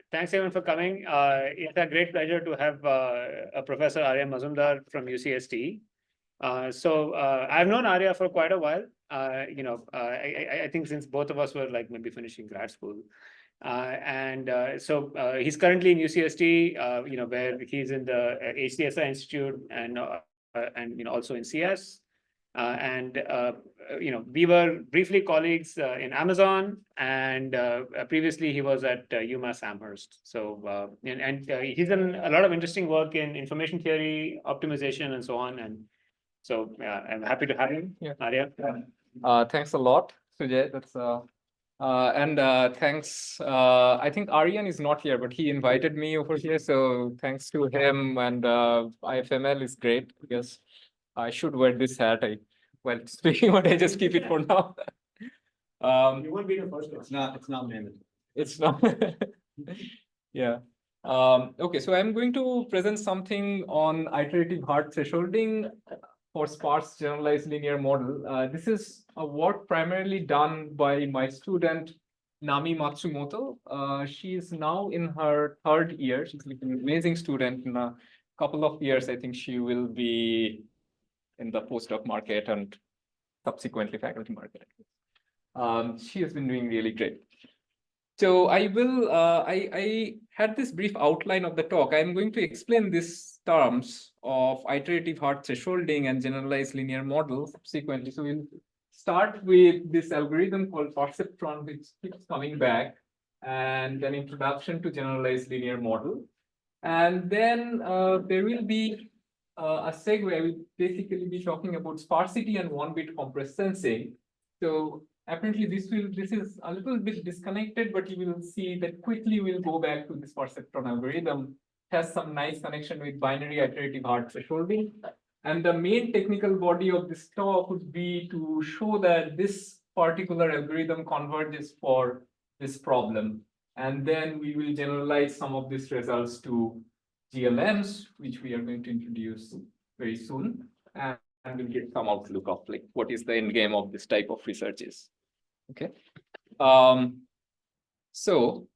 Thanks everyone for coming. It's a great pleasure to have Professor Arya Mazumdar from UCSD. I've known Arya for quite a while. I think since both of us were like maybe finishing grad school. He's currently in UCSD, where he's in the HCSI Institute and also in CS. We were briefly colleagues in Amazon, and previously he was at UMass Amherst. He's done a lot of interesting work in information theory, optimization, and so on. And so I'm happy to have him. Yeah. Arya. Thanks a lot, Sujay. Thanks. I think Aryan is not here, but he invited me over here. So thanks to him, and IFML is great because I should wear this hat. Well, speaking what, I just keep it for now. You won't be the first one. It's not mandatory. It's not. Yeah. Okay, so I'm going to present something on iterative hard thresholding for sparse generalized linear model. This is a work primarily done by my student, Nami Matsumoto. She is now in her 3rd year. She's like an amazing student. In a couple of years, I think she will be in the postdoc market and subsequently faculty market. She has been doing really great. So I will, I had this brief outline of the talk. I'm going to explain these terms of iterative hard thresholding and generalized linear model subsequently. So we'll start with this algorithm called perceptron, which keeps coming back, and an introduction to generalized linear model. And then there will be a segue. I will basically be talking about sparsity and one-bit compressed sensing. So apparently this is a little bit disconnected, but you will see that quickly we'll go back to this perceptron algorithm. It has some nice connection with binary iterative hard thresholding. And the main technical body of this talk would be to show that this particular algorithm converges for this problem. And then we will generalize some of these results to GLMs, which we are going to introduce very soon. And we'll get some outlook of like what is the end game of this type of research is. Okay. So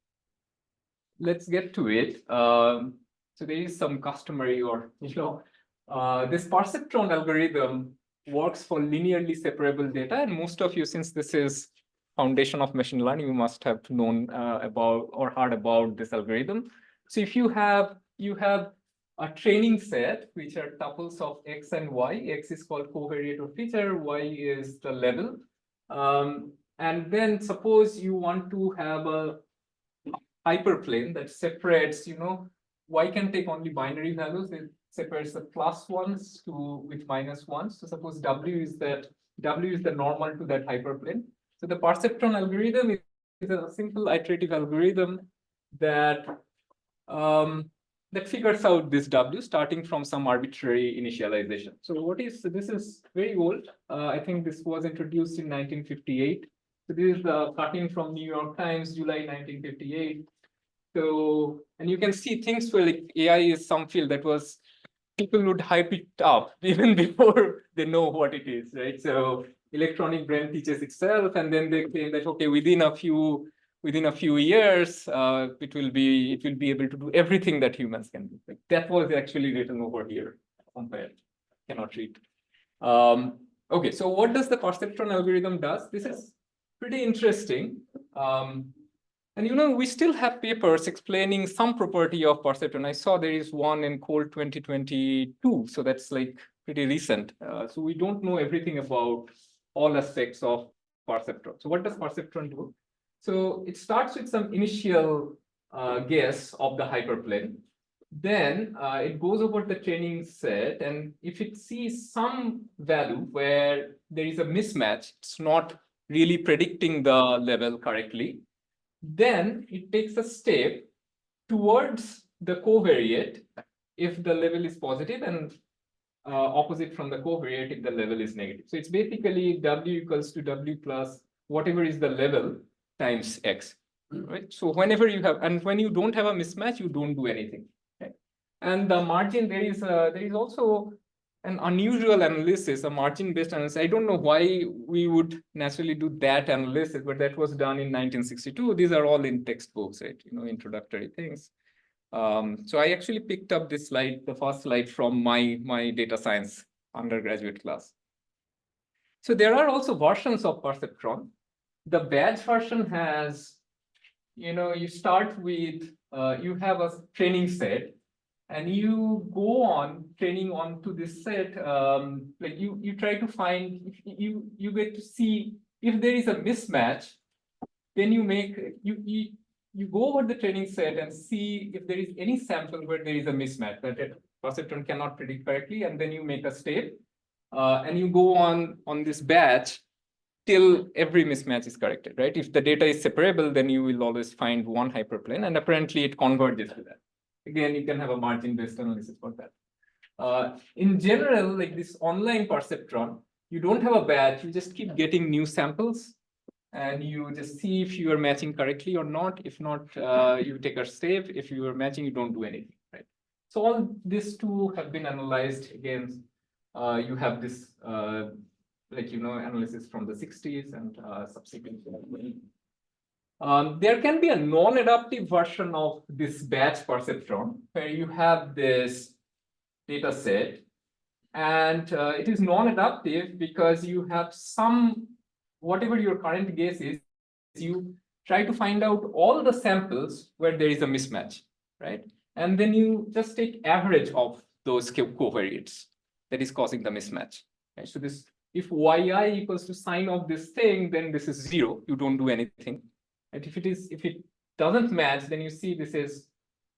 let's get to it. So there is some customary or, this perceptron algorithm works for linearly separable data. And most of you, since this is foundation of machine learning, you must have known about or heard about this algorithm. So if you have a training set, which are tuples of X and Y. X is called covariate or feature, Y is the level. And then suppose you want to have a hyperplane that separates, Y can take only binary values. It separates the +1s with -1s. So suppose W is the normal to that hyperplane. So the perceptron algorithm is a simple iterative algorithm that that figures out this W starting from some arbitrary initialization. So this is very old. I think this was introduced in 1958. So this is the cutting from New York Times, July 1958. So, and you can see things where like AI is some field that was, people would hype it up even before they know what it is, right? So electronic brain teaches itself, and then they claim that, okay, within a few years, it will be able to do everything that humans can do. Like that was actually written over here. Compared, cannot read. Okay, so what does the perceptron algorithm does? This is pretty interesting. And we still have papers explaining some property of perceptron. I saw there is one in EnCORE 2022, so that's like pretty recent. So we don't know everything about all aspects of perceptron. So what does perceptron do? So it starts with some initial guess of the hyperplane. Then it goes over the training set, and if it sees some value where there is a mismatch, it's not really predicting the level correctly, then it takes a step towards the covariate if the level is positive, and opposite from the covariate if the level is negative. So it's basically W equals to W plus whatever is the level times X, right? So whenever you have, and when you don't have a mismatch, you don't do anything. Okay? And the margin, there is also an unusual analysis, a margin-based analysis. I don't know why we would naturally do that analysis, but that was done in 1962. These are all in textbooks, right? Introductory things. So I actually picked up this slide, the first slide from my data science undergraduate class. So there are also versions of perceptron. The badge version has, you start with, you have a training set, and you go on training onto this set. Like you try to find, if you get to see if there is a mismatch, then you go over the training set and see if there is any sample where there is a mismatch that a perceptron cannot predict correctly, and then you make a step, and you go on this batch till every mismatch is corrected, right? If the data is separable, then you will always find one hyperplane, and apparently it converges to that. Again, you can have a margin-based analysis for that. In general, like this online perceptron, you don't have a batch, you just keep getting new samples, and you just see if you are matching correctly or not. If not, you take a step. If you are matching, you don't do anything, right? So all these two have been analyzed. Again, you have this analysis from the 60s and subsequently. There can be a non-adaptive version of this batch perceptron where you have this data set, and it is non-adaptive because you have whatever your current guess is, you try to find out all the samples where there is a mismatch, right? And then you just take average of those covariates that is causing the mismatch, right? So this, if yi equals to sine of this thing, then this is 0. You don't do anything. And if it doesn't match, then you see this is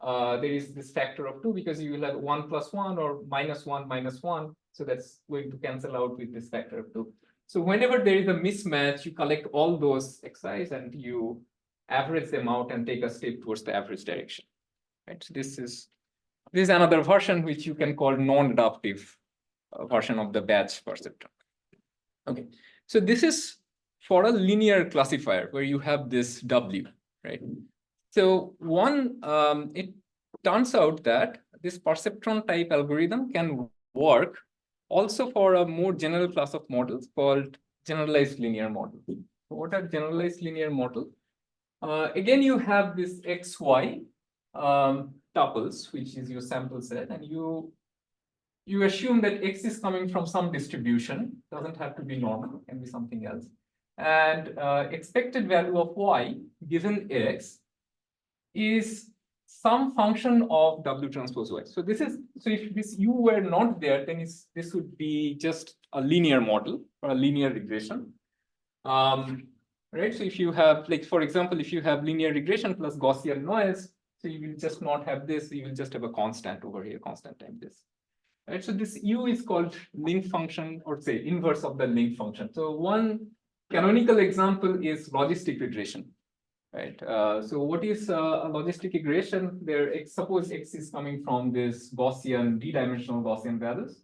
there is this factor of 2 because you will have 1 plus 1 or minus 1 minus 1. So that's going to cancel out with this factor of 2. So whenever there is a mismatch, you collect all those xi's and you average them out and take a step towards the average direction, right? So this is another version which you can call non-adaptive version of the batch perceptron. Okay, so this is for a linear classifier where you have this W, right? So it turns out that this perceptron type algorithm can work also for a more general class of models called generalized linear model. So what are generalized linear model? Again, you have this XY tuples, which is your sample set, and you assume that X is coming from some distribution, doesn't have to be normal, can be something else. And expected value of Y given X is some function of W transpose Y. So if this U were not there, then this would be just a linear model or a linear regression. Right? So if you have, like, for example, if you have linear regression plus Gaussian noise, so you will just not have this, you will just have a constant over here, constant times this. Right? So this U is called link function, or say inverse of the link function. So one canonical example is logistic regression. Right. So what is a logistic regression? Suppose X is coming from this Gaussian, d-dimensional Gaussian values.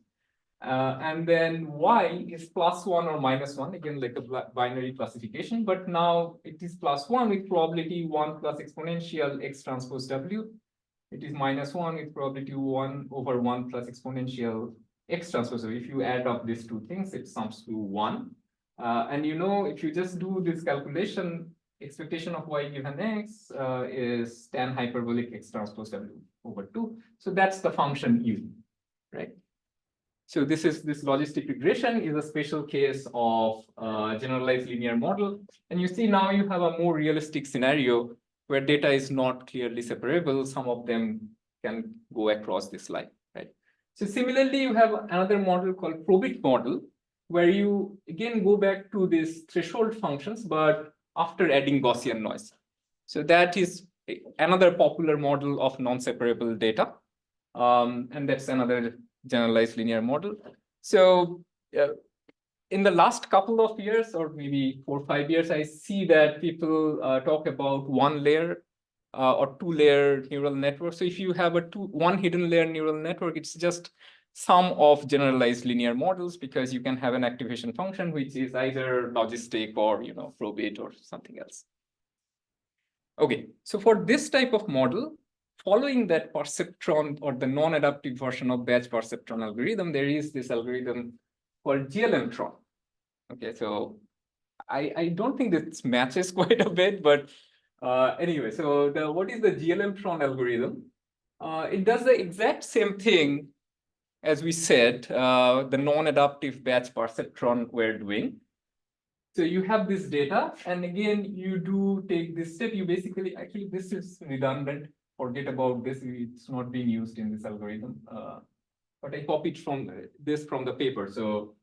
And then Y is +1 or -1, again, like a binary classification. But now it is +1 with probability 1 plus exponential X transpose W. It is -1 with probability 1 over 1 plus exponential X transpose. So if you add up these two things, it sums to 1. And if you just do this calculation, expectation of Y given X is tan hyperbolic X transpose W over 2. So that's the function U, right? So this logistic regression is a special case of generalized linear model. And you see now you have a more realistic scenario where data is not clearly separable. Some of them can go across this line, right? So similarly, you have another model called probit model, where you again go back to these threshold functions, but after adding Gaussian noise. So that is another popular model of non-separable data. And that's another generalized linear model. So in the last couple of years, or maybe 4 or 5 years, I see that people talk about one layer or 2-layer neural network. So if you have one hidden layer neural network, it's just sum of generalized linear models, because you can have an activation function which is either logistic or probit or something else. Okay, so for this type of model, following that perceptron or the non-adaptive version of batch perceptron algorithm, there is this algorithm called GLMtron. Okay, so I don't think this matches quite a bit, but anyway, so what is the GLMtron algorithm? It does the exact same thing as we said, the non-adaptive batch perceptron we're doing. So you have this data, and again, you do take this step. You basically, actually, this is redundant. Forget about this. It's not being used in this algorithm. But I copied from this from the paper. So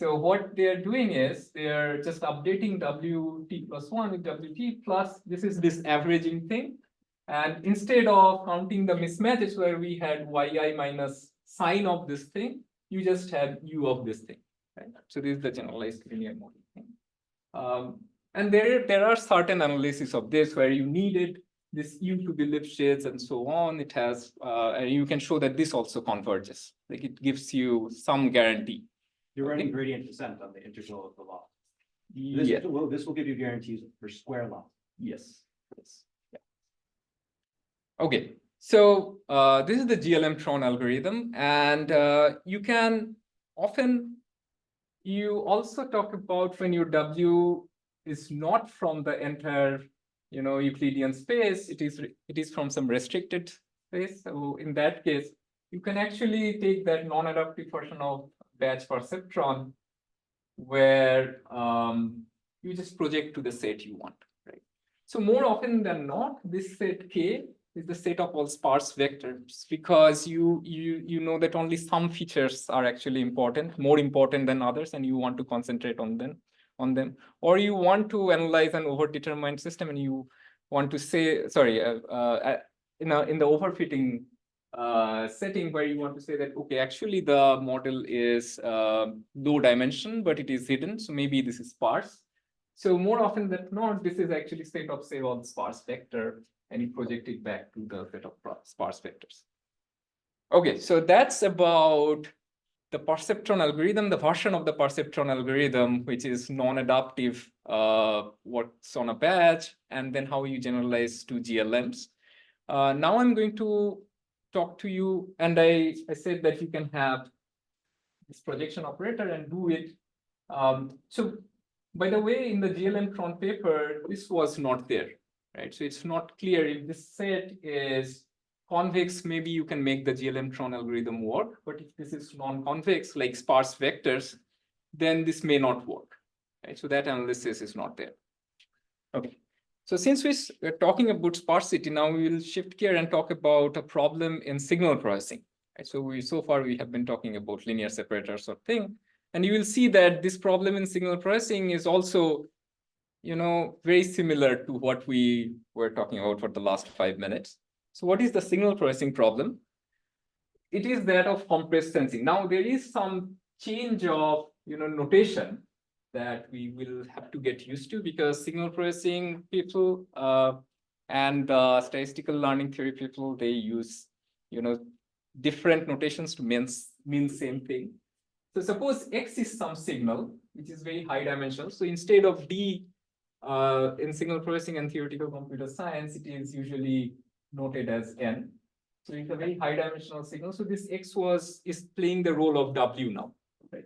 what they're doing is they're just updating WT plus 1 with WT plus, this is this averaging thing. And instead of counting the mismatches where we had yi minus sign of this thing, you just had u of this thing. Right? So this is the generalized linear model thing. And there are certain analyses of this where you needed this u to be Lipschitz and so on. It has, and you can show that this also converges. Like it gives you some guarantee. You're running gradient descent on the integral of the law. Yes. This will give you guarantees for square law. Yes. Yes. Yeah. Okay. So this is the GLMtron algorithm, and you can often, you also talk about when your W is not from the entire, Euclidean space, it is from some restricted space. So in that case, you can actually take that non-adaptive version of batch perceptron where you just project to the set you want, right? So more often than not, this set K is the set of all sparse vectors, because you know that only some features are actually important, more important than others, and you want to concentrate on them. Or you want to analyze an overdetermined system, and you want to say, sorry, in the overfitting setting where you want to say that, okay, actually the model is low dimension, but it is hidden, so maybe this is sparse. So more often than not, this is actually set of, say, all sparse vector, and you project it back to the set of sparse vectors. Okay, so that's about the perceptron algorithm, the version of the perceptron algorithm, which is non-adaptive, what's on a batch, and then how you generalize to GLMs. Now I'm going to talk to you, and I said that you can have this projection operator and do it. So by the way, in the GLMtron paper, this was not there, right? So it's not clear if this set is convex, maybe you can make the GLMtron algorithm work, but if this is non-convex, like sparse vectors, then this may not work, right? So that analysis is not there. Okay. So since we're talking about sparsity, now we will shift gear and talk about a problem in signal processing. Right? So far we have been talking about linear separators or thing, and you will see that this problem in signal processing is also, very similar to what we were talking about for the last 5 minutes. So what is the signal processing problem? It is that of compressed sensing. Now there is some change of, notation that we will have to get used to, because signal processing people and statistical learning theory people, they use, different notations to mean same thing. So suppose X is some signal, which is very high dimensional. So instead of D in signal processing and theoretical computer science, it is usually noted as N. So it's a very high dimensional signal. So this X is playing the role of W now, right?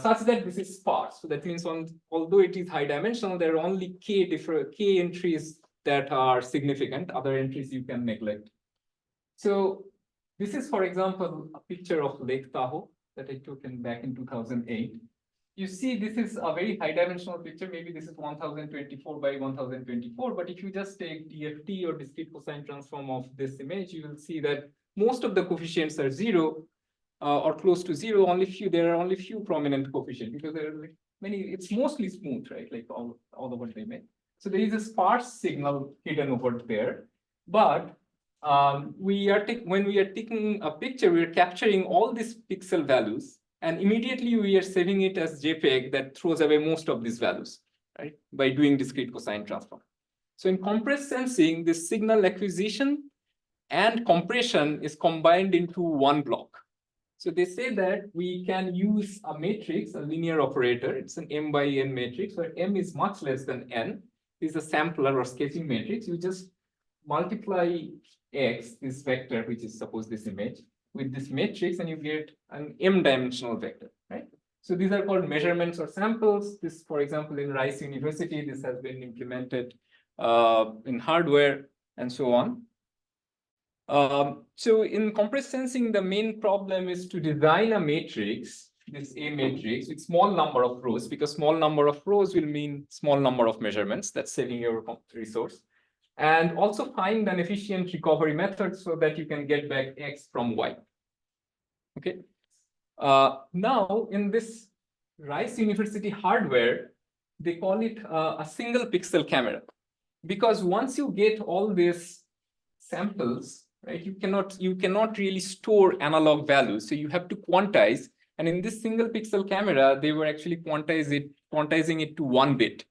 Such that this is sparse. So that means although it is high dimensional, there are only K entries that are significant. Other entries you can neglect. So this is, for example, a picture of Lake Tahoe that I took back in 2008. You see, this is a very high dimensional picture. Maybe this is 1024 by 1024. But if you just take DFT or discrete cosine transform of this image, you will see that most of the coefficients are 0 or close to 0. There are only few prominent coefficients, because there are many. It's mostly smooth, right? Like all over the image. So there is a sparse signal hidden over there. But when we are taking a picture, we are capturing all these pixel values. And immediately we are saving it as JPEG that throws away most of these values, right? By doing discrete cosine transform. So in compressed sensing, this signal acquisition and compression is combined into one block. So they say that we can use a matrix, a linear operator. It's an M by N matrix, where M is much less than N. This is a sampler or sketching matrix. You just multiply X, this vector, which is suppose this image, with this matrix, and you get an m-dimensional vector, right? So these are called measurements or samples. This, for example, in Rice University, this has been implemented in hardware and so on. So in compressed sensing, the main problem is to design a matrix, this A matrix, with small number of rows, because small number of rows will mean small number of measurements. That's saving your resource. And also find an efficient recovery method so that you can get back X from Y. Okay. Now, in this Rice University hardware, they call it a single pixel camera, because once you get all these samples, right, you cannot really store analog values, so you have to quantize. And in this single pixel camera, they were actually quantizing it to 1 bit.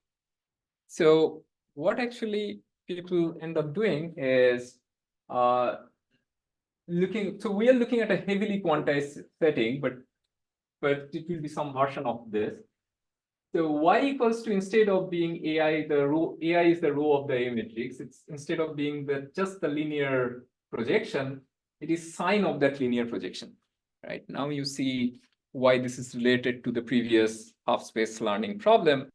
So what actually people end up doing is so we are looking at a heavily quantized setting, but it will be some version of this. So Y equals to, instead of being AI, AI is the row of the A matrix. It's instead of being just the linear projection, it is sine of that linear projection. Right now you see why this is related to the previous half-space learning problem.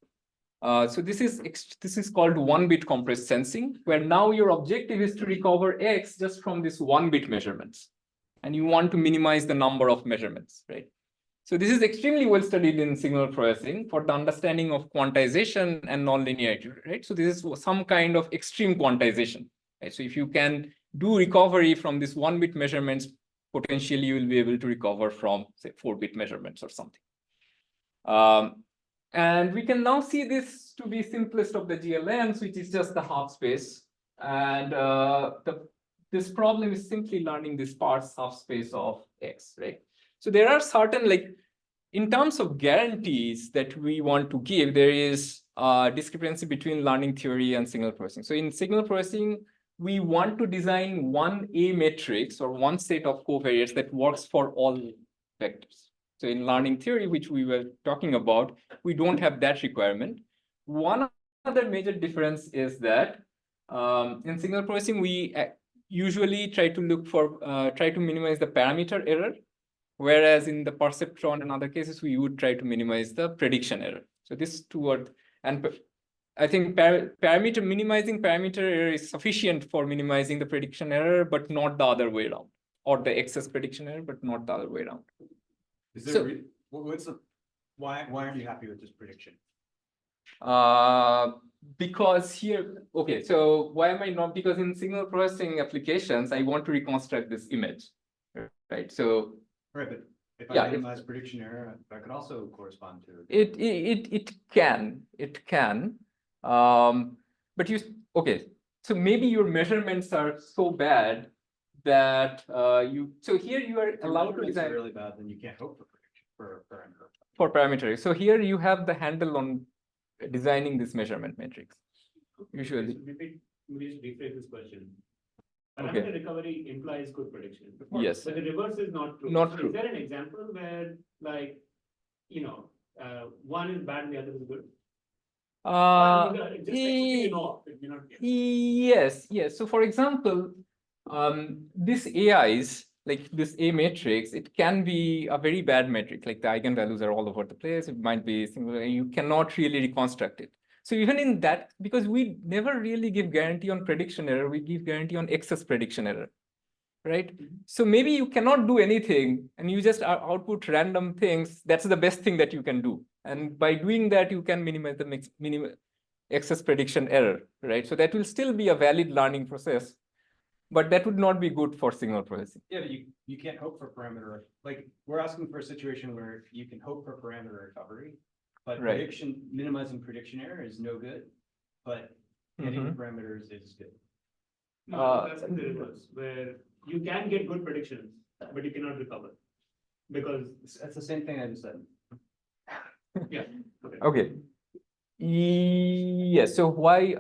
So this is called 1-bit compressed sensing, where now your objective is to recover X just from this 1-bit measurements, and you want to minimize the number of measurements, right? So this is extremely well studied in signal processing for the understanding of quantization and nonlinearity, right? So this is some kind of extreme quantization, right? So if you can do recovery from this 1-bit measurements, potentially you will be able to recover from, say, 4-bit measurements or something. And we can now see this to be simplest of the GLMs, which is just the half space. And this problem is simply learning the sparse half space of X, right? So there are certain, like, in terms of guarantees that we want to give, there is a discrepancy between learning theory and signal processing. So in signal processing, we want to design one A matrix or one set of covariates that works for all vectors. So in learning theory, which we were talking about, we don't have that requirement. One other major difference is that in signal processing, we usually try to look for, try to minimize the parameter error, whereas in the perceptron and other cases, we would try to minimize the prediction error. So this two are, and I think minimizing parameter error is sufficient for minimizing the prediction error, but not the other way around, or the excess prediction error, but not the other way around. Is there, why aren't you happy with this prediction? Because here, okay, so why am I not? Because in signal processing applications, I want to reconstruct this image, right? So, right, but if I minimize prediction error, that could also correspond to it can, but okay, so maybe your measurements are so bad that so here you are allowed to design really bad, then you can't hope for prediction for parameter. For parameter. So here you have the handle on designing this measurement matrix. Usually. We just rephrase this question. Okay. Parameter recovery implies good prediction. Yes. But the reverse is not true. Not true. Is there an example where, like, one is bad and the other is good? Yes. So for example, this AIs, like this A matrix, it can be a very bad metric, like the eigenvalues are all over the place. It might be single, and you cannot really reconstruct it. So even in that, because we never really give guarantee on prediction error, we give guarantee on excess prediction error, right? So maybe you cannot do anything and you just output random things. That's the best thing that you can do. And by doing that, you can minimize the excess prediction error, right? So that will still be a valid learning process, but that would not be good for signal processing. Yeah, but you can't hope for parameter. Like, we're asking for a situation where you can hope for parameter recovery, but minimizing prediction error is no good, but getting parameters is good. No, that's the reverse, where you can get good predictions, but you cannot recover. Because that's the same thing I just said. Yeah. Okay. Yes. So why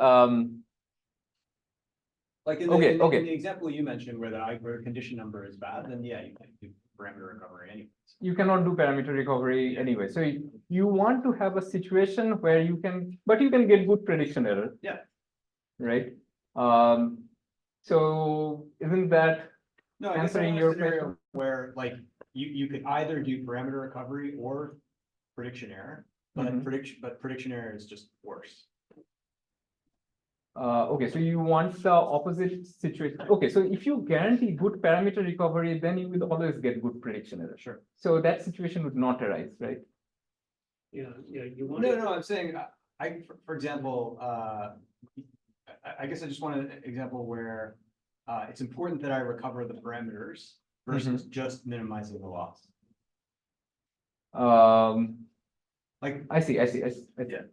like in the example you mentioned where the condition number is bad, then yeah, you can do parameter recovery anyway. You cannot do parameter recovery anyway. So you want to have a situation where you can, but you can get good prediction error. Yeah. Right. So isn't that No, I guess I answering want a your scenario question? where like you could either do parameter recovery or prediction error, but Mhm. prediction error is just worse. Okay, so you want the opposite situation. Okay, so if you guarantee good parameter recovery, then you will always get good prediction error. Sure. So that situation would not arise, right? Yeah, you want. No, I'm saying, for example, I guess I just want an example where it's important that I recover the parameters versus just minimizing the loss. Like, I see. Yeah.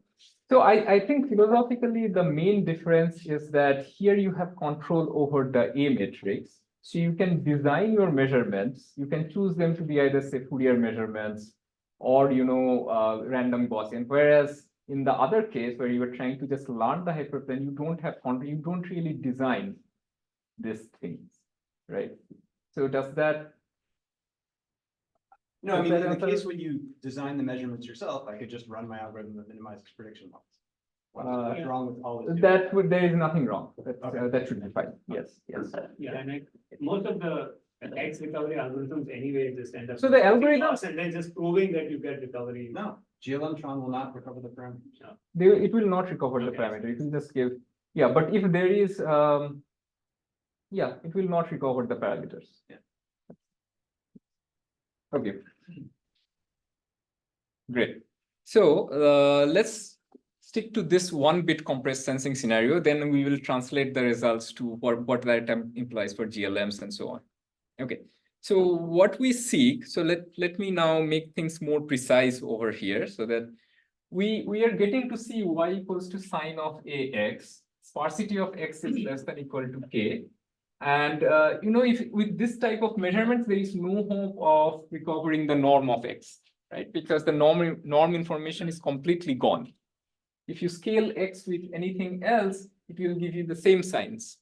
So I think philosophically, the main difference is that here you have control over the A matrix. So you can design your measurements. You can choose them to be either say Fourier measurements or, random Gaussian. Whereas in the other case where you are trying to just learn the hyperplane, you don't have control. You don't really design these things, right? So does that? no, I mean, Does in that the case answer? when you design the measurements yourself, I could just run my algorithm that minimizes prediction loss. What's wrong with all this? There is nothing wrong. Okay. That should be fine. Yes. Yeah, and most of the X recovery algorithms anyway just end up. So the algorithm, And then just proving that you get recovery. No, GLM-tron will not recover the parameters. it will not recover the Okay. parameter. It will just give, yeah, but if there is, yeah, it will not recover the parameters. Yeah. Okay. Great. So let's stick to this one bit compressed sensing scenario. Then we will translate the results to what that implies for GLMs and so on. Okay. So what we seek, so let me now make things more precise over here so that we are getting to see y equals to sine of ax. Sparsity of x is less than equal to k. And if with this type of measurements, there is no hope of recovering the norm of x, right? Because the norm information is completely gone. If you scale x with anything else, it will give you the same signs,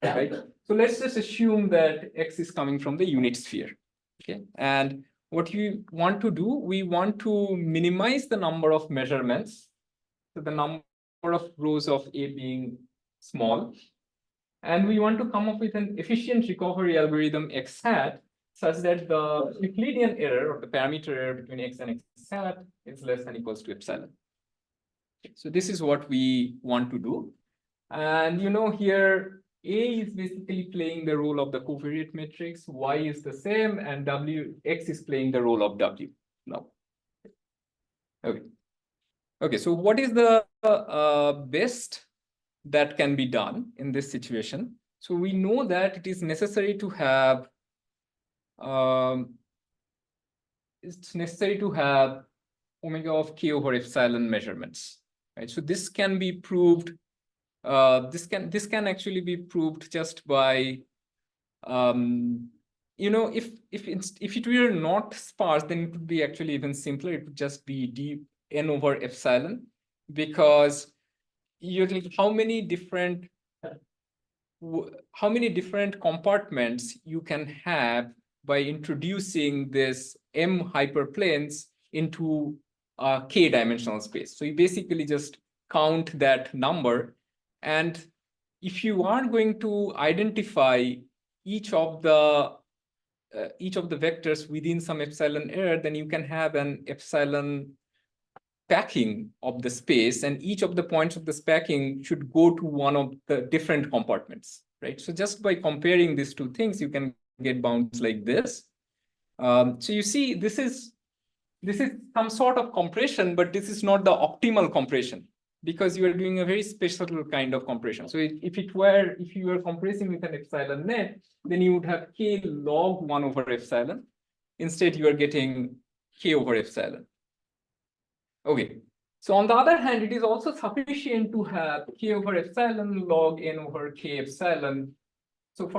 right? So let's just assume that x is coming from the unit sphere, okay? And what you want to do, we want to minimize the number of measurements. So the number of rows of A being small. And we want to come up with an efficient recovery algorithm x hat such that the Euclidean error or the parameter error between x and x hat is less than equals to epsilon. So this is what we want to do. And here A is basically playing the role of the covariate matrix, Y is the same, and X is playing the role of W now. Okay, so what is the best that can be done in this situation? So we know that it is necessary to have omega of k over epsilon measurements, right? So this can be proved. This can actually be proved just by, if it were not sparse, then it would be actually even simpler. It would just be dn over epsilon, because you're like how many different compartments you can have by introducing this M hyperplanes into a k dimensional space. So you basically just count that number. And if you are going to identify each of the vectors within some epsilon error, then you can have an epsilon packing of the space, and each of the points of the packing should go to one of the different compartments, right? So just by comparing these two things, you can get bounds like this. So you see, this is some sort of compression, but this is not the optimal compression, because you are doing a very special kind of compression. So if you were compressing with an epsilon net, then you would have k log 1 over epsilon. Instead, you are getting k over epsilon. Okay. So on the other hand, it is also sufficient to have k over epsilon log n over k epsilon. So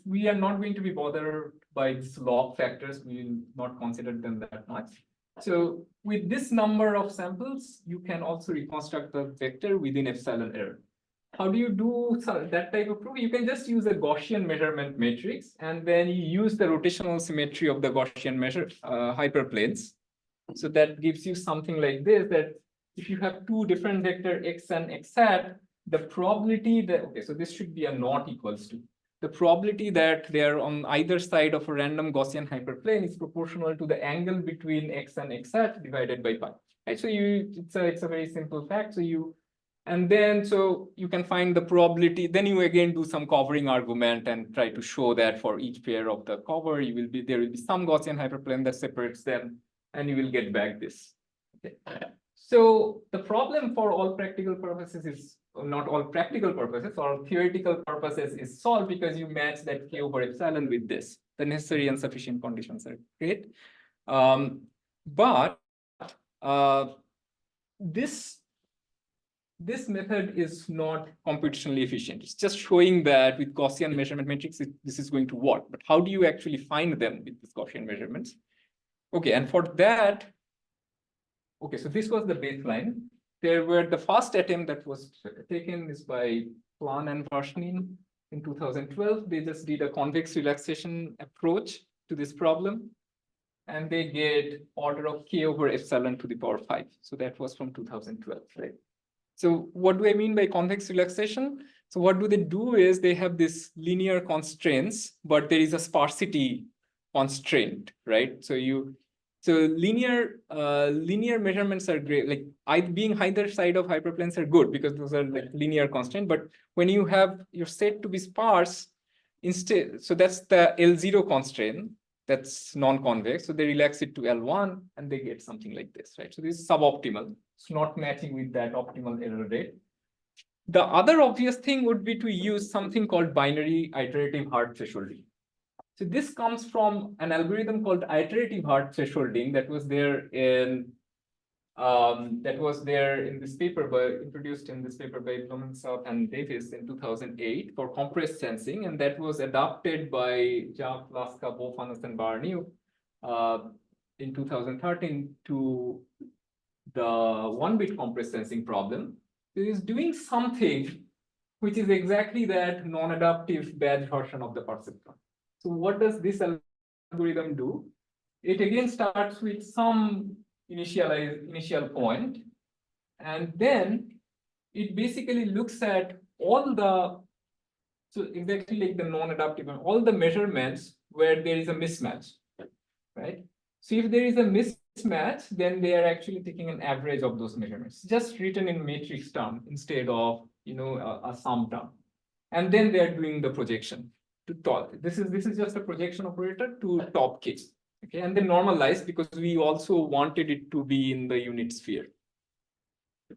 we are not going to be bothered by these log factors. We will not consider them that much. So with this number of samples, you can also reconstruct the vector within epsilon error. How do you do that type of proof? You can just use a Gaussian measurement matrix, and then you use the rotational symmetry of the Gaussian hyperplanes. So that gives you something like this, that if you have two different vector x and x hat, the probability that, okay, so this should be a not equals to. The probability that they are on either side of a random Gaussian hyperplane is proportional to the angle between x and x hat divided by pi. Right? So it's a very simple fact. So and then so you can find the probability. Then you again do some covering argument and try to show that for each pair of the cover, there will be some Gaussian hyperplane that separates them, and you will get back this. Okay. So the problem for all practical purposes is, not all practical purposes, or theoretical purposes is solved because you match that k over epsilon with this. The necessary and sufficient conditions are great. But this method is not computationally efficient. It's just showing that with Gaussian measurement matrix, this is going to work. But how do you actually find them with these Gaussian measurements? Okay, and for that, okay, so this was the baseline. There were the first attempt that was taken is by Plan and Varshnine in 2012. They just did a convex relaxation approach to this problem, and they get order of k over epsilon to the power 5. So that was from 2012, right? So what do I mean by convex relaxation? So what do they do is they have this linear constraints, but there is a sparsity constraint, right? So linear measurements are great. Like being either side of hyperplanes are good because those are like linear constant. But when you have your set to be sparse, instead, so that's the L0 constraint. That's non-convex. So they relax it to L1 and they get something like this, right? So this is suboptimal. It's not matching with that optimal error rate. The other obvious thing would be to use something called binary iterative hard thresholding. So this comes from an algorithm called iterative hard thresholding that was there in this paper, introduced in this paper by Blumenstock and Davis in 2008 for compressed sensing, and that was adopted by Jack, Laska, Bofanas, and Barnew in 2013 to the 1-bit compressed sensing problem. It is doing something which is exactly that non-adaptive badge version of the perceptron. So what does this algorithm do? It again starts with some initial point, and then it basically looks at all the, so exactly like the non-adaptive, all the measurements where there is a mismatch, right? So if there is a mismatch, then they are actually taking an average of those measurements, just written in matrix term instead of a sum term, and then they are doing the projection to top. This is just a projection operator to top k. Okay, and then normalize because we also wanted it to be in the unit sphere. So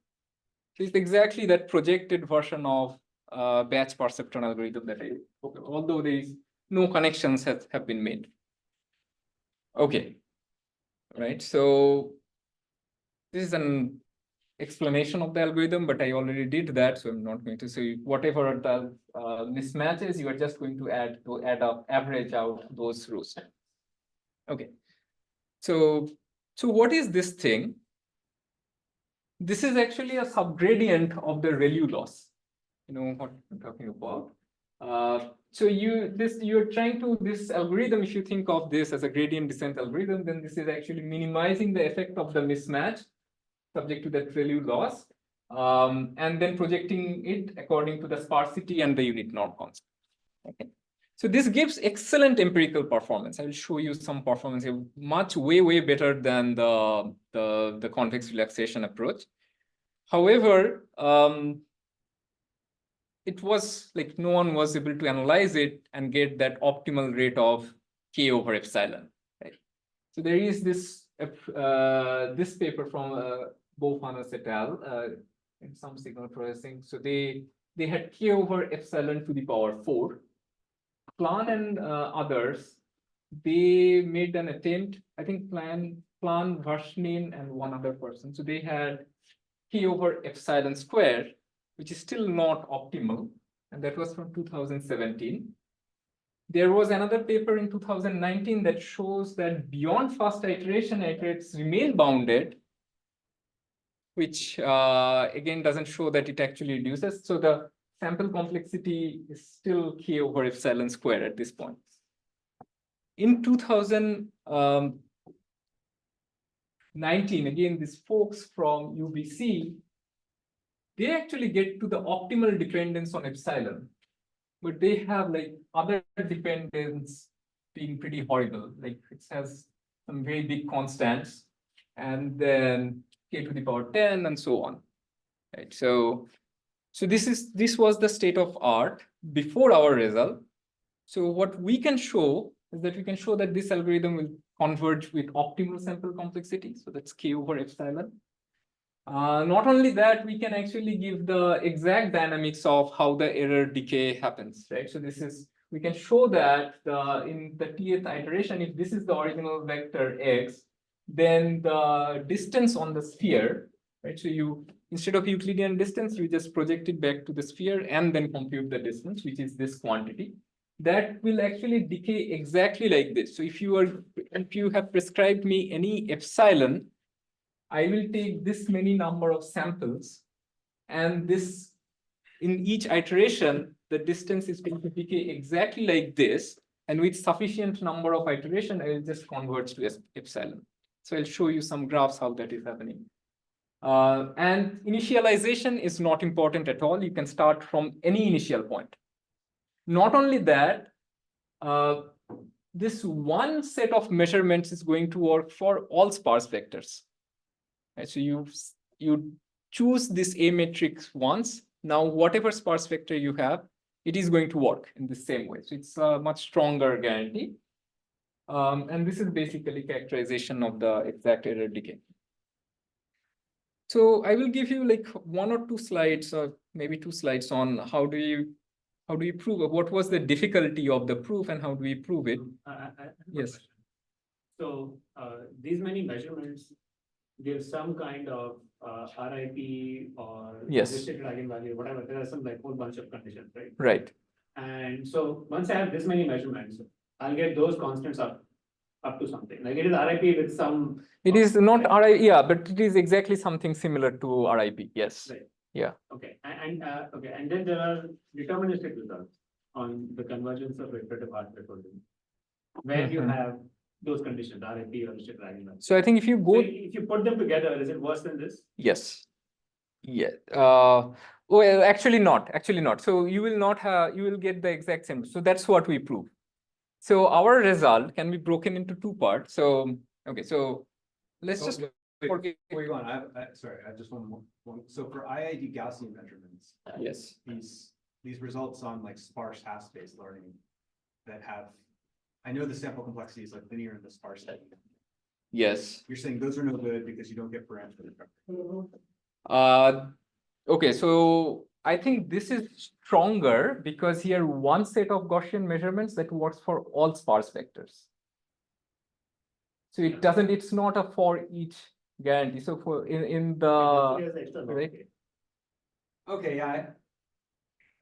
it's exactly that projected version of batch perceptron algorithm that although there is no connections have been made. Okay, right. So this is an explanation of the algorithm, but I already did that, so I'm not going to say whatever the mismatches. You are just going to add up, average out those rows. Okay, so what is this thing? This is actually a subgradient of the ReLU loss. You know what I'm talking about. So you're trying to, this algorithm, if you think of this as a gradient descent algorithm, then this is actually minimizing the effect of the mismatch subject to that ReLU loss, and then projecting it according to the sparsity and the unit norm constant. Okay. So this gives excellent empirical performance. I will show you some performance here, much way better than the convex relaxation approach. However, it was like no one was able to analyze it and get that optimal rate of k over epsilon. Right? So there is this paper from Bofanas et al. In some signal processing. So they had k over epsilon to the power 4. Plan and others, they made an attempt, I think Plan, Varshnine, and one other person. So they had k over epsilon square, which is still not optimal, and that was from 2017. There was another paper in 2019 that shows that beyond first iteration, iterates remain bounded, which again doesn't show that it actually reduces. So the sample complexity is still k over epsilon square at this point. In 2019, again, these folks from UBC, they actually get to the optimal dependence on epsilon, but they have like other dependence being pretty horrible. Like it has some very big constants, and then k to the power 10 and so on. Right. So this was the state of art before our result. So what we can show is that we can show that this algorithm will converge with optimal sample complexity. So that's k over epsilon. Not only that, we can actually give the exact dynamics of how the error decay happens, right? So we can show that in the tth iteration, if this is the original vector x, then the distance on the sphere, right? So instead of Euclidean distance, you just project it back to the sphere and then compute the distance, which is this quantity. That will actually decay exactly like this. So if you have prescribed me any epsilon, I will take this many number of samples, and this in each iteration, the distance is going to decay exactly like this. And with sufficient number of iteration, I will just converge to epsilon. So I'll show you some graphs how that is happening. And initialization is not important at all. You can start from any initial point. Not only that, this one set of measurements is going to work for all sparse vectors. Right, so you choose this A matrix once. Now, whatever sparse vector you have, it is going to work in the same way. So it's a much stronger guarantee. And this is basically characterization of the exact error decay. So I will give you like 1 or 2 slides, or maybe 2 slides on how do you prove it? What was the difficulty of the proof and how do we prove it? Yes. So these many measurements give some kind of RIP or restricted eigenvalue, whatever. There are some like whole bunch of conditions, right? Right. And so once I have this many measurements, I'll get those constants up to something. Like it is RIP with some. It is not RIP, yeah, but it is exactly something similar to RIP. Yes. Right. Yeah. Okay. And then there are deterministic results on the convergence of iterative art recording, where you have those conditions, RIP or restricted eigenvalue. So I think if you go, if you put them together, is it worse than this? Yes. Yeah. Well, actually not. Actually not. So you will not have. You will get the exact same. So that's what we prove. So our result can be broken into 2 parts. So okay. So let's just forget. Before you go on, sorry, I just want one. So for IID Gaussian measurements, Yes. These results on like sparse task-based learning that have, I know the sample complexity is like linear in the sparse setting. Yes. You're saying those are no good because you don't get parameter recovery. Okay, so I think this is stronger because here one set of Gaussian measurements that works for all sparse vectors. So it doesn't, it's not a for each guarantee. So for in the right. Okay, yeah.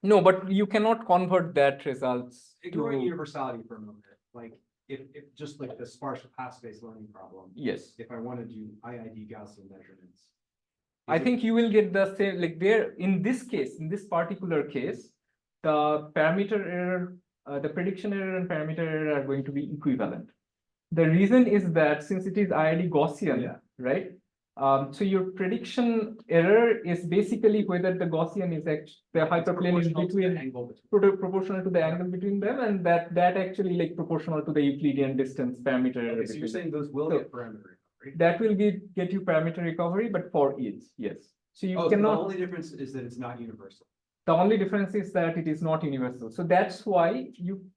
No, but you cannot convert that results. Ignoring universality for a moment, like if just like the sparse task-based learning problem. Yes. If I want to do IID Gaussian measurements. I think you will get the same, like there in this case, in this particular case, the parameter error, the prediction error and parameter error are going to be equivalent. The reason is that since it is IID Gaussian, right? So your prediction error is basically whether the Gaussian is the hyperplane is between proportional to the angle between them, and that actually like proportional to the Euclidean distance parameter error. Okay, so you're saying those will get parameter recovery? That will get you parameter recovery, but for each, yes. So you cannot. The only difference is that it's not universal. The only difference is that it is not universal. So that's why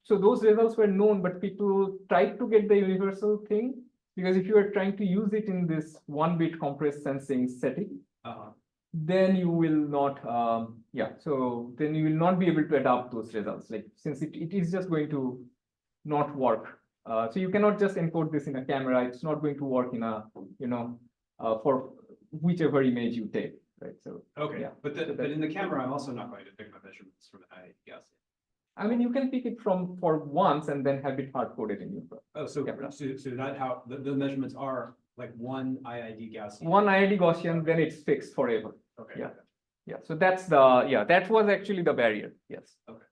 so those results were known, but people tried to get the universal thing. Because if you are trying to use it in this 1-bit compressed sensing setting, then you will not, so then you will not be able to adopt those results. Like since it is just going to not work. So you cannot just encode this in a camera. It's not going to work in a, for whichever image you take, right? So okay, yeah. But in the camera, I'm also not going to pick my measurements from the IID Gaussian. I mean, you can pick it for once and then have it hard coded in your. Oh, so that how the measurements are like one IID Gaussian. One IID Gaussian, then it's fixed forever. Okay. Yeah. Yeah. So that's that was actually the barrier. Yes. Okay.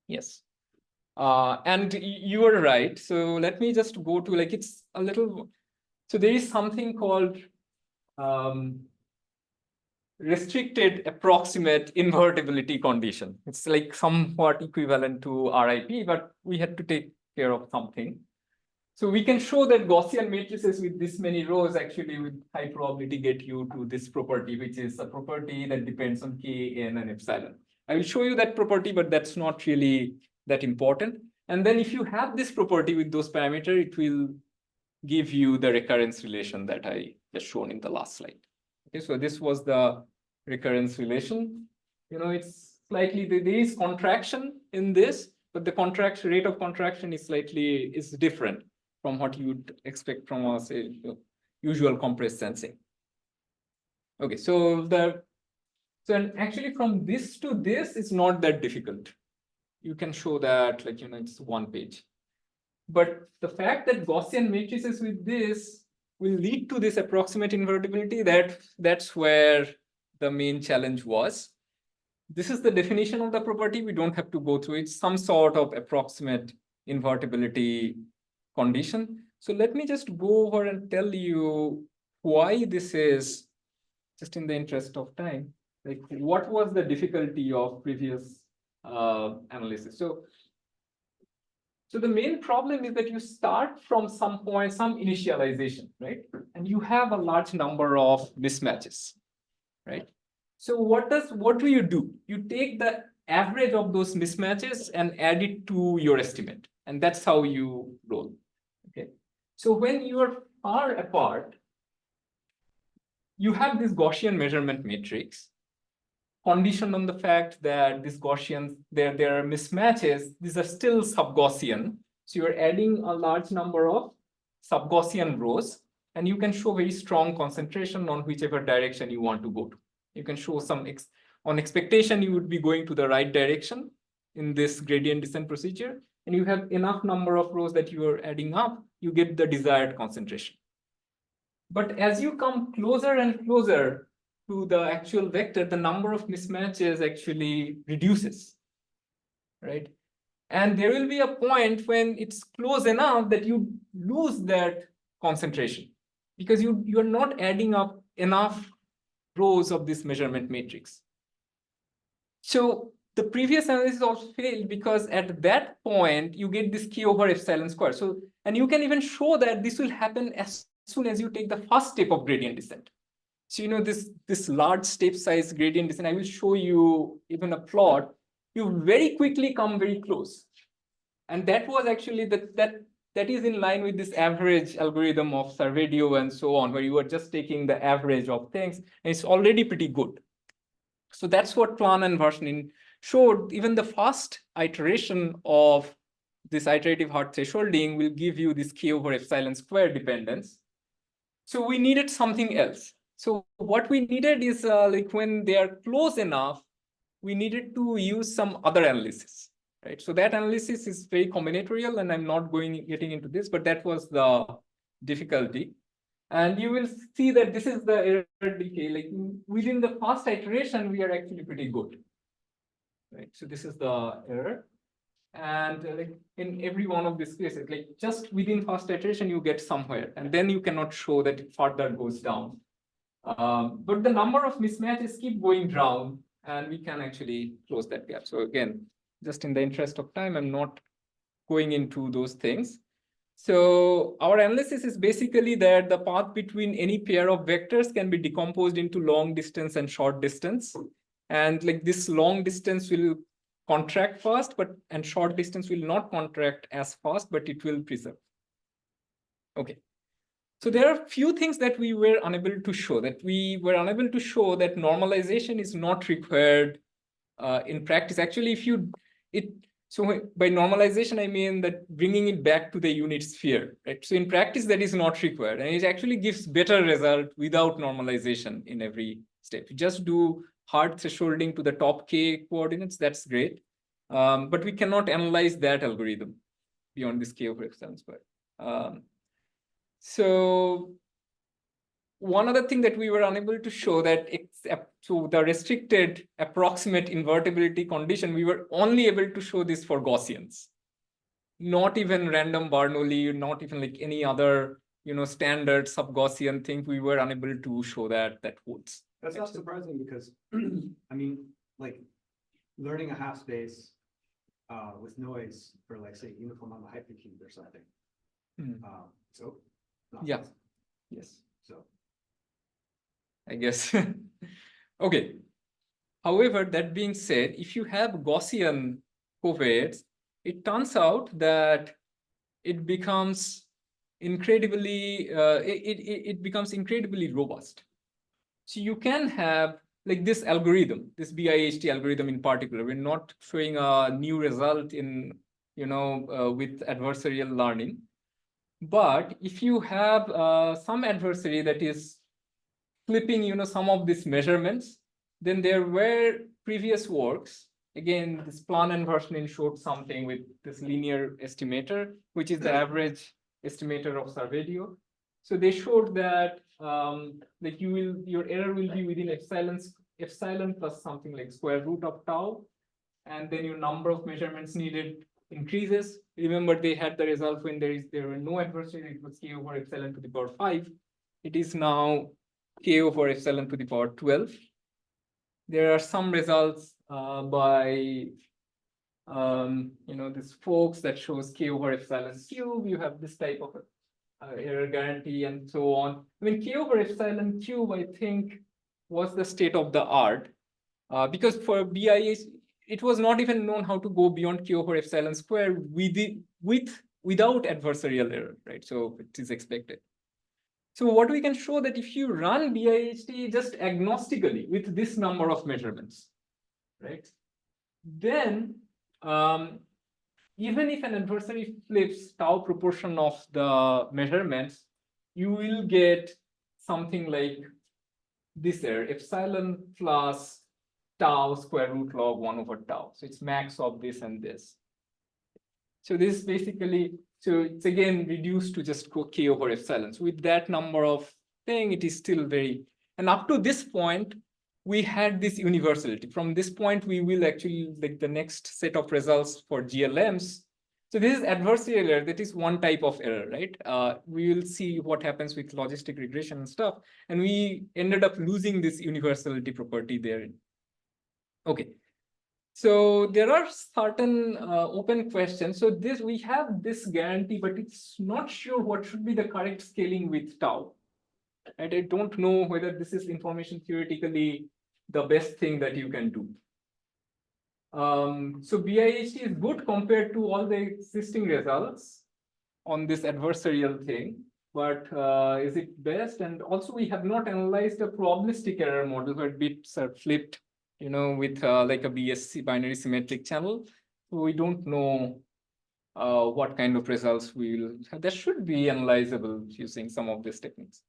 Yes. And you are right. So let me just go to like it's a little. So there is something called restricted approximate invertibility condition. It's like somewhat equivalent to RIP, but we had to take care of something. So we can show that Gaussian matrices with this many rows actually with high probability get you to this property, which is a property that depends on K, N, and epsilon. I will show you that property, but that's not really that important. And then if you have this property with those parameters, it will give you the recurrence relation that I just shown in the last slide. Okay, so this was the recurrence relation. It's slightly, there is contraction in this, but the rate of contraction is slightly different from what you would expect from us, usual compressed sensing. Okay, so and actually from this to this is not that difficult. You can show that, like, it's one page. But the fact that Gaussian matrices with this will lead to this approximate invertibility, that's where the main challenge was. This is the definition of the property. We don't have to go through it. Some sort of approximate invertibility condition. So let me just go over and tell you why this is, just in the interest of time, like what was the difficulty of previous analysis. So the main problem is that you start from some point, some initialization, right? And you have a large number of mismatches, right? So what do? You take the average of those mismatches and add it to your estimate. And that's how you roll, okay? So when you are far apart, you have this Gaussian measurement matrix conditioned on the fact that these Gaussians, there are mismatches, these are still sub-Gaussian. So you're adding a large number of sub-Gaussian rows, and you can show very strong concentration on whichever direction you want to go to. You can show some, on expectation, you would be going to the right direction in this gradient descent procedure, and you have enough number of rows that you are adding up, you get the desired concentration. But as you come closer and closer to the actual vector, the number of mismatches actually reduces, right? And there will be a point when it's close enough that you lose that concentration because you are not adding up enough rows of this measurement matrix. So the previous analysis also failed because at that point you get this K over epsilon square. So, and you can even show that this will happen as soon as you take the first step of gradient descent. So this large step size gradient descent, I will show you even a plot. You very quickly come very close, and that was actually that is in line with this average algorithm of Sarvedio and so on, where you are just taking the average of things, and it's already pretty good. So that's what Plan and Varshanin showed. Even the first iteration of this iterative hard thresholding will give you this K over epsilon square dependence. So we needed something else. So what we needed is like when they are close enough, we needed to use some other analysis, right? So that analysis is very combinatorial, and I'm not getting into this, but that was the difficulty. And you will see that this is the error decay. Like within the first iteration, we are actually pretty good, right? So this is the error. And like in every one of these cases, like just within first iteration, you get somewhere, and then you cannot show that it further goes down. But the number of mismatches keep going down, and we can actually close that gap. So again, just in the interest of time, I'm not going into those things. So our analysis is basically that the path between any pair of vectors can be decomposed into long distance and short distance. And like this long distance will contract fast, and short distance will not contract as fast, but it will preserve. Okay. So there are a few things that we were unable to show. That normalization is not required in practice. Actually, so by normalization, I mean that bringing it back to the unit sphere, right? So in practice, that is not required, and it actually gives better result without normalization in every step. You just do hard thresholding to the top K coordinates, that's great. But we cannot analyze that algorithm beyond this K over epsilon square. So one other thing that we were unable to show that so the restricted approximate invertibility condition, we were only able to show this for Gaussians, not even random Bernoulli, not even like any other standard sub-Gaussian thing. We were unable to show that holds. That's not surprising because, I mean, like, learning a half space with noise for, like, say, uniform on the hypercube or something. So. not Yeah. possible. Yes. So. I guess. Okay. However, that being said, if you have Gaussian covariates, it turns out that it becomes incredibly it becomes incredibly robust. So you can have like this algorithm, this BIHT algorithm in particular. We're not showing a new result in with adversarial learning, but if you have some adversary that is flipping some of these measurements, then there were previous works. Again, this Plan and Verschnin showed something with this linear estimator, which is the average estimator of Servadio. So they showed that like your error will be within epsilon plus something like square root of tau, and then your number of measurements needed increases. Remember, they had the result when there were no adversary, it was k over epsilon to the power 5. It is now k over epsilon to the power 12. There are some results by these folks that shows k over epsilon cube. You have this type of error guarantee and so on. I mean, k over epsilon cube, I think, was the state of the art because for BIH, it was not even known how to go beyond k over epsilon square without adversarial error, right? So it is expected. So what we can show that if you run BIHT just agnostically with this number of measurements, right? Then even if an adversary flips tau proportion of the measurements, you will get something like this error, epsilon plus tau square root log 1 over tau. So it's max of this and this. So this is basically, so it's again reduced to just k over epsilon. So with that number of thing, it is still very, and up to this point, we had this universality. From this point, we will actually, like the next set of results for GLMs. So this is adversarial error, that is one type of error, right? We will see what happens with logistic regression and stuff. And we ended up losing this universality property there. Okay. So there are certain open questions. So this we have this guarantee, but it's not sure what should be the correct scaling with tau. And I don't know whether this is information theoretically the best thing that you can do. So BIHT is good compared to all the existing results on this adversarial thing, but is it best? And also we have not analyzed a probabilistic error model where bits are flipped, with like a BSC binary symmetric channel. So we don't know what kind of results we will have. That should be analyzable using some of these techniques.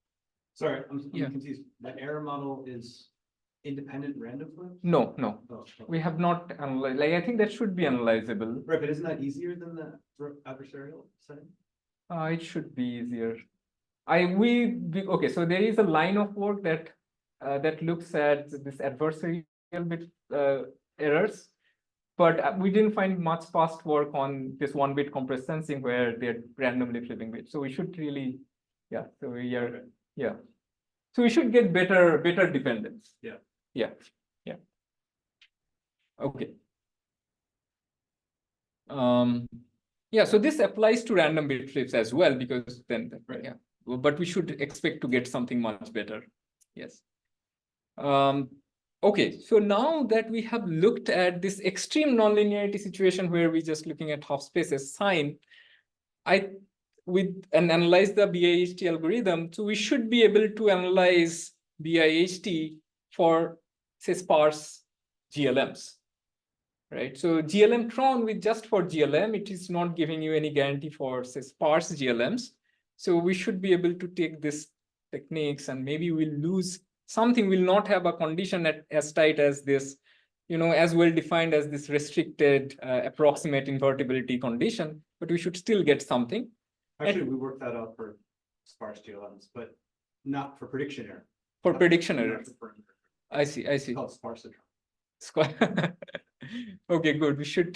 Sorry, I'm confused. That error model is independent random flips? No. Oh, okay. We have not analyzed. Like, I think that should be analyzable. Right, but isn't that easier than the adversarial setting? It should be easier. Okay, so there is a line of work that that looks at this adversarial bit errors, but we didn't find much past work on this 1-bit compressed sensing where they're randomly flipping bits. So we should really, yeah. So we are, yeah. So we should get better dependence. Yeah. Okay. Yeah. So this applies to random bit flips as well, because then, right. Yeah. But we should expect to get something much better. Yes. Okay, so now that we have looked at this extreme nonlinearity situation where we're just looking at half spaces sign, and analyze the BIHT algorithm, so we should be able to analyze BIHT for, say, sparse GLMs, right? So GLM-tron with just for GLM, it is not giving you any guarantee for, say, sparse GLMs. So we should be able to take these techniques and maybe we'll lose something, will not have a condition as tight as this, as well defined as this restricted approximate invertibility condition, but we should still get something. Actually, we worked that out for sparse GLMs, but not for prediction error. For prediction error. I see. It's called sparse. Okay, good. We should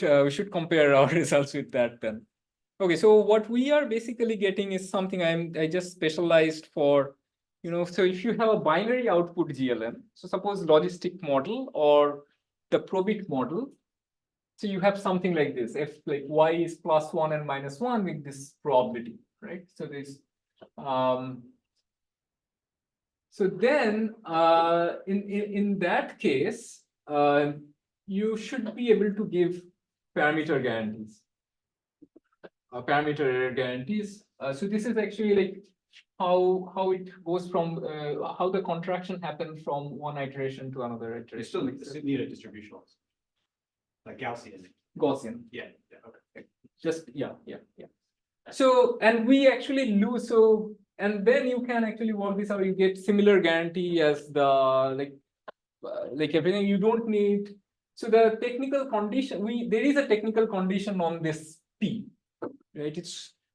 compare our results with that then. Okay, so what we are basically getting is something I just specialized for, so if you have a binary output GLM, so suppose logistic model or the probit model, so you have something like this, if like y is +1 and -1 with this probability, right? So this, so then in that case, you should be able to give parameter guarantees, parameter error guarantees. So this is actually like how it goes from how the contraction happens from one iteration to another iteration. You still need a distributional, like Gaussian. Gaussian. Yeah, okay. Just yeah. So and we actually lose, so and then you can actually work this out. You get similar guarantee as the like everything. You don't need. So the technical condition, there is a technical condition on this P, right?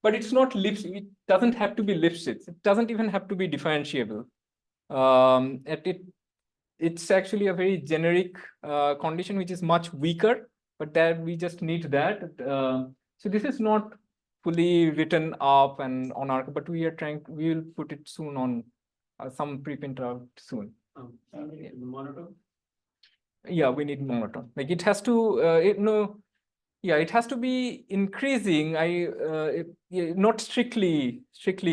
But it's not Lipschitz. It doesn't have to be Lipschitz. It doesn't even have to be differentiable. It's actually a very generic condition which is much weaker, but that we just need that. So this is not fully written up and on our, but we will put it soon on some preprint out soon. Monotone? Yeah, we need monotone. Like it has to, it has to be increasing. Not strictly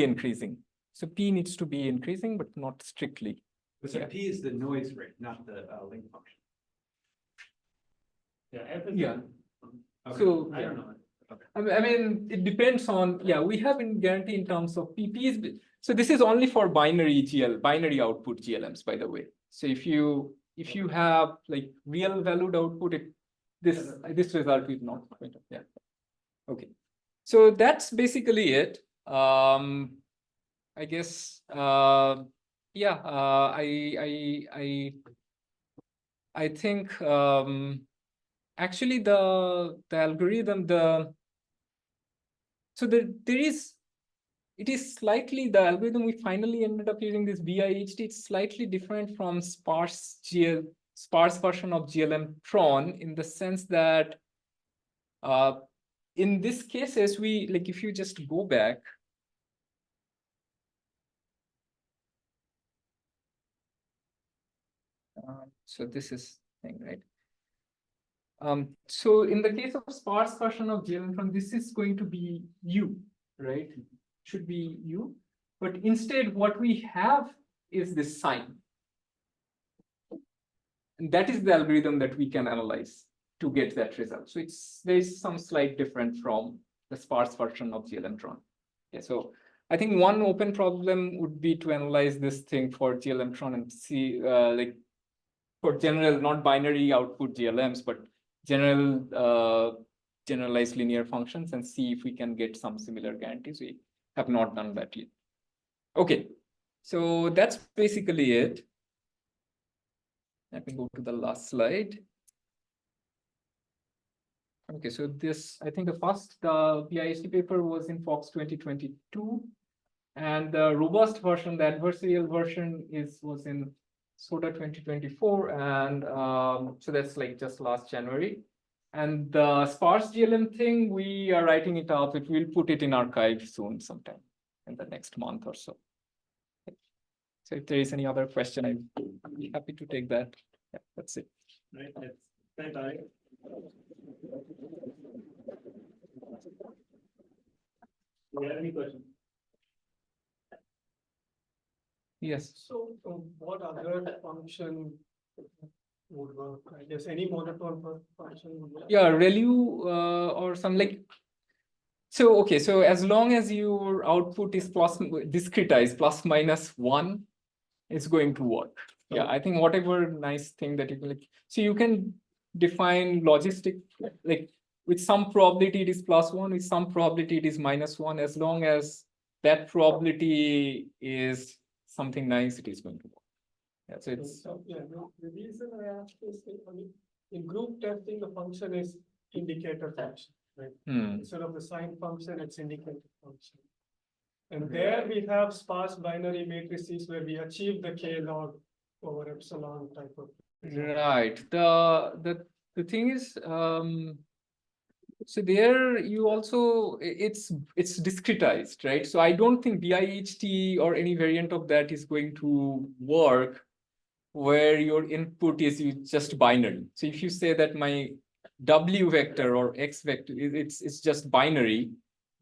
increasing. So P needs to be increasing, but not strictly. So P is the noise rate, not the link function. Yeah, F is Yeah. Okay. So I don't know. Okay. I mean, it depends on, we have in guarantee in terms of PPs. So this is only for binary output GLMs, by the way. So if you have like real valued output, this result will not. Yeah. Okay. So that's basically it. I guess. I think actually the algorithm, it is slightly, the algorithm we finally ended up using, this BIHD, it's slightly different from sparse version of GLM Tron, in the sense that in these cases, if you just go back, so this is thing, right? So in the case of sparse version of GLM, this is going to be U, right? Should be U, but instead what we have is this sign. And that is the algorithm that we can analyze to get that result. So there's some slight difference from the sparse version of GLM Tron. Yeah, so I think one open problem would be to analyze this thing for GLM Tron and see for general, not binary output GLMs, but generalized linear functions, and see if we can get some similar guarantees. We have not done that yet. Okay, so that's basically it. Let me go to the last slide. Okay, so this, I think the BIHD paper was in Fox 2022, and the robust version, the adversarial version was in SOTA 2024, and so that's like just last January. And the sparse GLM thing, we are writing it up. We'll put it in archive soon, sometime in the next month or so. So if there is any other question, I'd be happy to take that. Yeah, that's it. Right. Thanks, Arya. Do you have any questions? Yes. So what other function would work? I guess any monotone function would work. Yeah, ReLU or some like. So okay, so as long as your output is discretized ±1, it's going to work. Yeah, I think whatever nice thing that you can like. So you can define logistic, like with some probability it is +1, with some probability it is -1. As long as that probability is something nice, it is going to work. Yeah, so it's. The reason I asked is in group testing, the function is indicator function, right? Instead of the sign function, it's indicator function. And there we have sparse binary matrices where we achieve the K log over epsilon type of. Right. The thing is, So there you also, it's discretized, right? So I don't think BIHT or any variant of that is going to work where your input is just binary. So if you say that my W vector or X vector, it's just binary,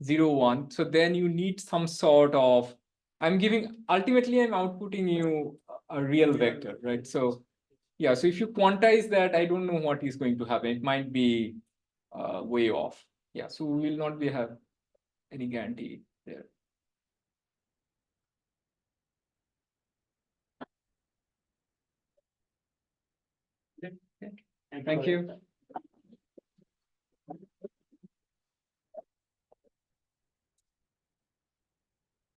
0, 1. So then you need some sort of, ultimately I'm outputting you a real vector, right? So yeah, so if you quantize that, I don't know what is going to happen. It might be way off. Yeah, so we will not have any guarantee there. Okay. Thank you.